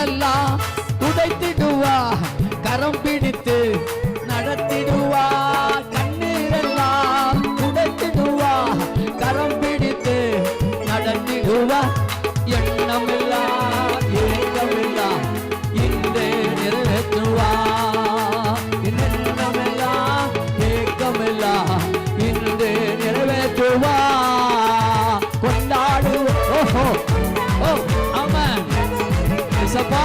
எல்லாம் துடைத்திடுவா, கரம் பிடித்து நடத்திடுவா. கண்ணீரெல்லாம் துடைத்திடுவா, கரம் பிடித்து நடத்திடுவா. எண்ணமெல்லாம் ஏக்கமெல்லாம் இன்றே நிறைவேற்றுவா. எண்ணமெல்லாம் ஏக்கமெல்லாம் இன்றே நிறைவேற்றுவா. கொண்டாடுவோம். ஓஹோ ஓ ஆமென். இயேசப்பா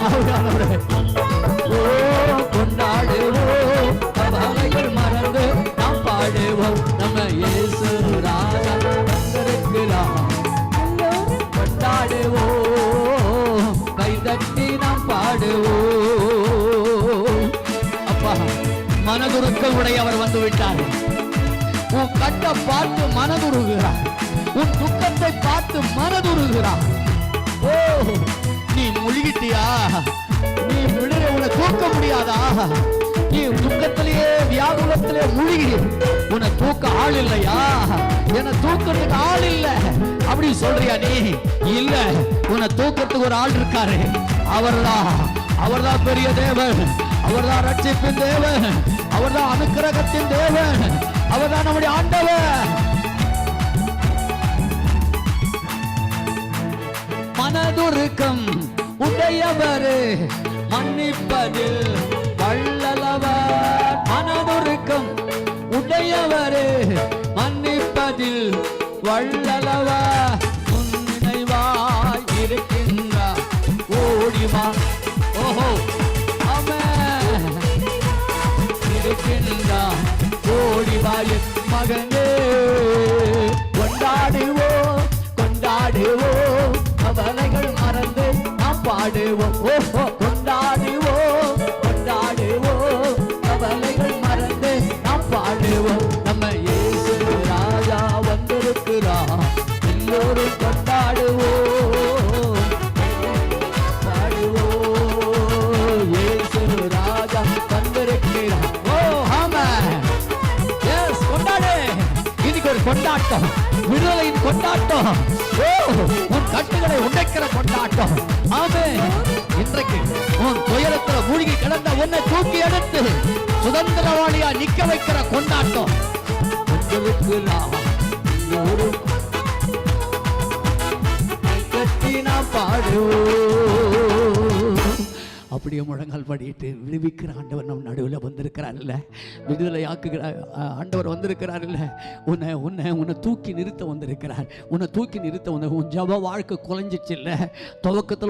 ஆண்டவரே, ஓ கொண்டாடுவோம், கவலைகள் மறந்து நாம் பாடுவோம். நம்ம இயேசு ராஜா வந்திருக்கிறார். கொண்டாடுவோம், கைதட்டி நாம் பாடுவோம். அப்பா, மனதுருக்கம் உடையவர் வந்து விட்டார். உன் கட்ட பார்த்து மனதுருகிறார், உன் துக்கத்தை பார்த்து மனதுருகிறார். ஓ, நீ முழுகிட்டியா? நீ விடுற, உன்னை தூக்க முடியாதா? நீ துக்கத்திலேயே வியாகுலத்திலே முழுகி உன்னை தூக்க ஆள் இல்லையா? என்னை தூக்கிறதுக்கு ஆள் இல்லை அப்படி சொல்றியா? நீ இல்ல, உன்னை தூக்கத்துக்கு ஒரு ஆள் இருக்காரு. அவர்தான் பெரிய தேவன், அவர்தான் ரட்சிப்பின் தேவன், அவர்தான் அனுக்கிரகத்தின் தேவன், அவர்தான் நம்முடைய ஆண்டவர். மனதுருக்கம் உடையவர், மன்னிப்பதில் வல்லவர். மனதுருக்கம் உடையவர், மன்னிப்பதில் வல்லவர். நினைவாய் இருக்கின்றார், ஓடிவா. ஓஹோ ஆமென். இருக்கின்றார், ஓடிவா என் மகனே. கொண்டாடுவோம், கொண்டாடுவோம், கவலைகள் மறந்து நாம் பாடுவோம். ஓஹோ கொண்டாடுவோம், கொண்டாடுவோம், கவலைகள் மறந்து நாம் பாடுவோம். நம்ம இயேசு ராஜா வந்திருக்கிறார். எல்லோரும் கொண்டாடுவோம், பாடுவோம். இயேசு ராஜா வந்திருக்கிறார். ஓ ஆமென். எஸ், கொண்டாடு. இன்னைக்கு ஒரு கொண்டாட்டம், விடுதலையின் கொண்டாட்டம். ஓ, உன் கட்டுகளை உடைக்கிற கொண்டாட்டம். ஆமென். இன்றைக்கு உன் துயரத்துல மூழ்கி கிடந்த உன்னை தூக்கி எடுத்து சுதந்திரவாளியா நிக்க வைக்கிற கொண்டாட்டம். உங்களுக்கு நான் ஒரு கட்டி நான் பாடுவோம். அப்படியே முழங்கால் படிட்டு விடுவிக்கிற ஆண்டவர் நம் நடுவில் வந்திருக்கிறார் இல்ல, விடுதலை ஆக்குகிற ஆண்டவர் வந்திருக்கிறார் இல்ல. உன்னை தூக்கி நிறுத்த வந்திருக்கிறார். உன்னை தூக்கி நிறுத்த வந்து உன் ஜப வாழ்க்கை குலைஞ்சிச்சு இல்ல. துவக்கத்தில்